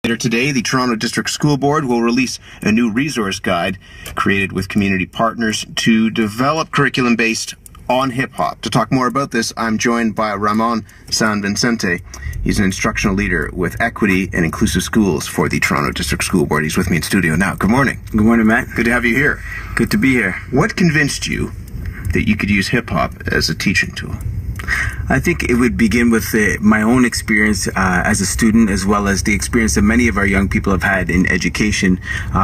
Later today, the Toronto District School Board will release a new resource guide created with community partners to develop curriculum based on hip-hop. To talk more about this, I'm joined by Ramon Vicente. He's an instructional leader with Equity and Inclusive Schools for the Toronto District School Board. He's with me in studio now. Good morning. Good morning, Matt. Good to have you here. Good to be here. What convinced you that you could use hip-hop as a teaching tool? I think it would begin with my own experience as a student, as well as the experience that many of our young people have had in education,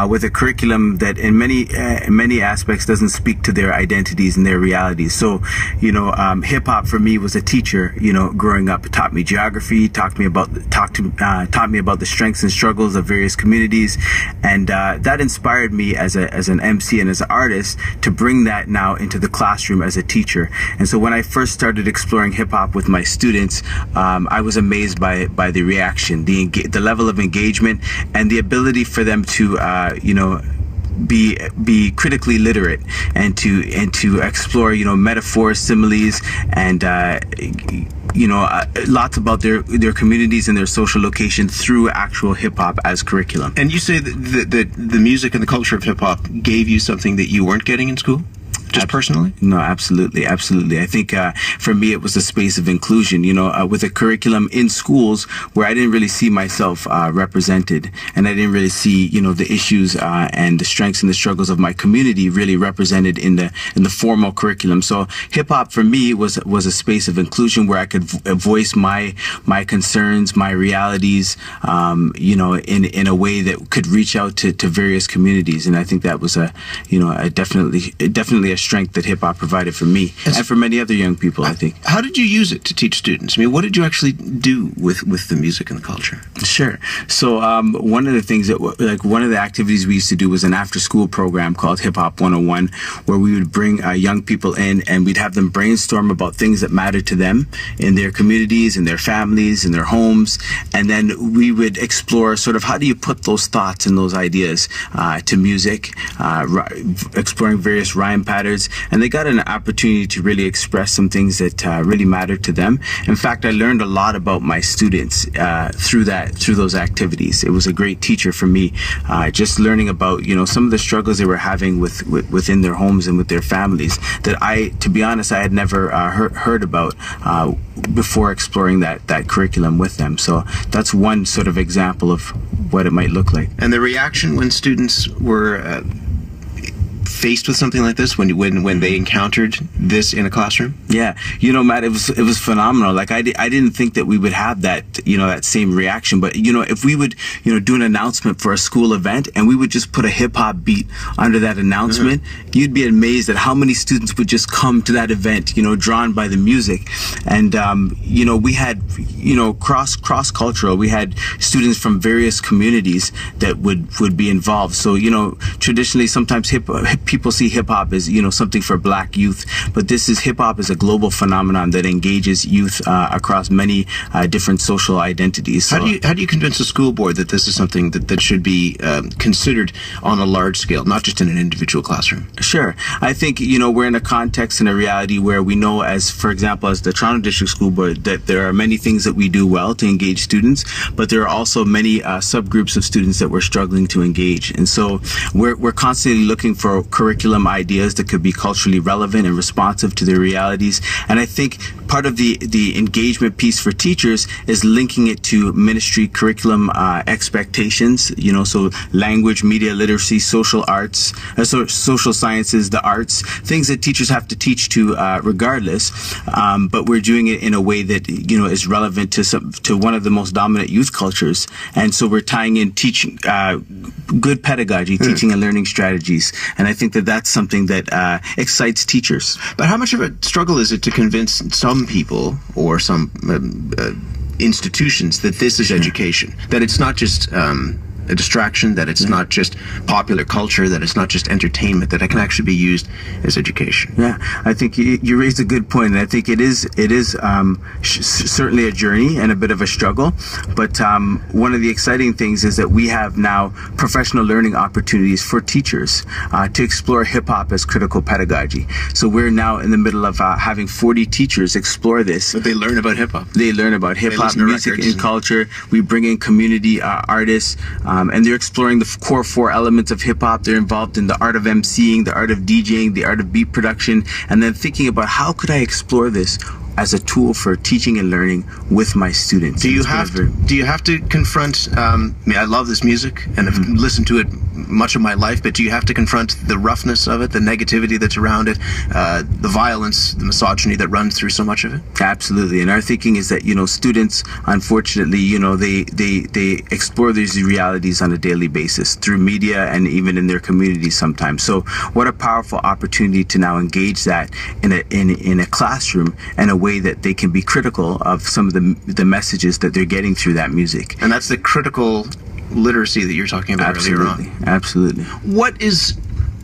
with a curriculum that in many aspects doesn't speak to their identities and their realities. So, hip hop for me was a teacher. Growing up, it taught me geography, taught me about the strengths and struggles of various communities, and that inspired me as an MC and as an artist to bring that now into the classroom as a teacher. And so when I first started exploring hip hop with my students, I was amazed by the reaction, the level of engagement, and the ability for them to be critically literate and to explore metaphors, similes, and lots about their communities and their social location through actual hip hop as curriculum. And you say that the music and the culture of hip hop gave you something that you weren't getting in school? Just personally? No, absolutely. I think for me it was a space of inclusion, with a curriculum in schools where I didn't really see myself represented, and I didn't really see, the issues and the strengths and the struggles of my community really represented in the formal curriculum. So hip hop for me was a space of inclusion where I could voice my concerns, my realities, in a way that could reach out to various communities. And I think that was definitely a strength that hip-hop provided for me and for many other young people, I think. How did you use it to teach students? I mean, what did you actually do with the music and the culture? Sure. So one of the things one of the activities we used to do was an after-school program called Hip Hop 101, where we would bring young people in and we'd have them brainstorm about things that mattered to them in their communities, in their families, in their homes, and then we would explore sort of how do you put those thoughts and those ideas to music, exploring various rhyme patterns. And they got an opportunity to really express some things that really mattered to them. In fact, I learned a lot about my students through those activities. It was a great teacher for me, just learning about some of the struggles they were having within their homes and with their families that to be honest, I had never heard about before exploring that curriculum with them. So that's one sort of example of what it might look like. And the reaction when students were faced with something like this, when they encountered this in a classroom? Yeah, Matt, it was phenomenal. Like I didn't think that we would have that that same reaction. But if we would do an announcement for a school event and we would just put a hip hop beat under that announcement, you'd be amazed at how many students would just come to that event, drawn by the music. And we had cross cultural. We had students from various communities that would be involved. So traditionally sometimes people see hip-hop as something for black youth, but hip-hop is a global phenomenon that engages youth across many different social identities. So how do you convince the school board that this is something that should be considered on a large scale, not just in an individual classroom? Sure. I think we're in a context and a reality where we know, for example, as the Toronto District School Board, that there are many things that we do well to engage students, but there are also many subgroups of students that we're struggling to engage. And so we're constantly looking for curriculum ideas that could be culturally relevant and responsive to their realities. And I think part of the engagement piece for teachers is linking it to ministry curriculum expectations, so language, media literacy, social arts, social sciences, the arts, things that teachers have to teach to regardless. But we're doing it in a way that, is relevant to one of the most dominant youth cultures. And so we're tying in teaching, good pedagogy, teaching and learning strategies. And I think that's something that excites teachers. But how much of a struggle is it to convince some people or some institutions that this is education, that it's not just a distraction, that it's not just popular culture, that it's not just entertainment, that it can actually be used as education. Yeah, I think you raised a good point, and I think it is certainly a journey and a bit of a struggle. But one of the exciting things is that we have now professional learning opportunities for teachers to explore hip hop as critical pedagogy. So we're now in the middle of having 40 teachers explore this. But they learn about hip hop. They learn about hip hop, music, and culture. We bring in community artists, and they're exploring the core 4 elements of hip hop. They're involved in the art of emceeing, the art of DJing, the art of beat production, and then thinking about how could I explore this as a tool for teaching and learning with my students. Do you have to confront, I love this music and I've listened to it much of my life, but do you have to confront the roughness of it, the negativity that's around it, the violence, the misogyny that runs through so much of it? Absolutely. And our thinking is that, students, unfortunately, they explore these realities on a daily basis through media and even in their communities sometimes. So what a powerful opportunity to now engage that in a classroom and a way that they can be critical of some of the messages that they're getting through that music. And that's the critical literacy that you're talking about earlier on. Absolutely. What is,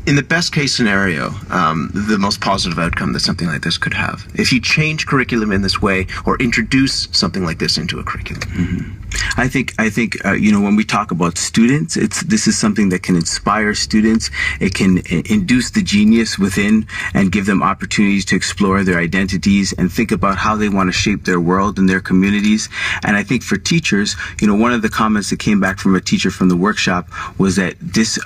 in the best case scenario, the most positive outcome that something like this could have? If you change curriculum in this way or introduce something like this into a curriculum? I think when we talk about students, this is something that can inspire students. It can induce the genius within and give them opportunities to explore their identities and think about how they want to shape their world and their communities. And I think for teachers, one of the comments that came back from a teacher from the workshop was that this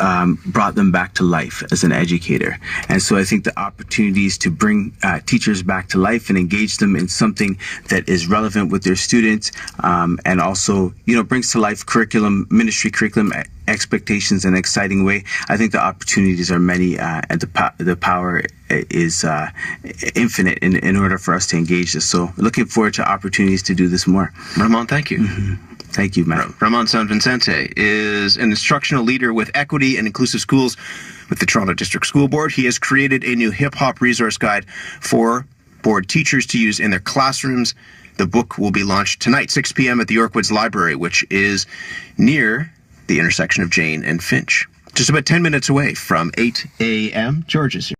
brought them back to life as an educator. And so I think the opportunities to bring teachers back to life and engage them in something that is relevant with their students, and also brings to life ministry curriculum expectations in an exciting way. I think the opportunities are many, and the power is infinite in order for us to engage this. So looking forward to opportunities to do this more. Ramon, thank you. Thank you, Matt. Ramon San Vicente is an instructional leader with Equity and Inclusive Schools with the Toronto District School Board. He has created a new hip-hop resource guide for board teachers to use in their classrooms. The book will be launched tonight, 6 p.m. at the Yorkwoods Library, which is near the intersection of Jane and Finch. Just about 10 minutes away from 8 a.m. George is here.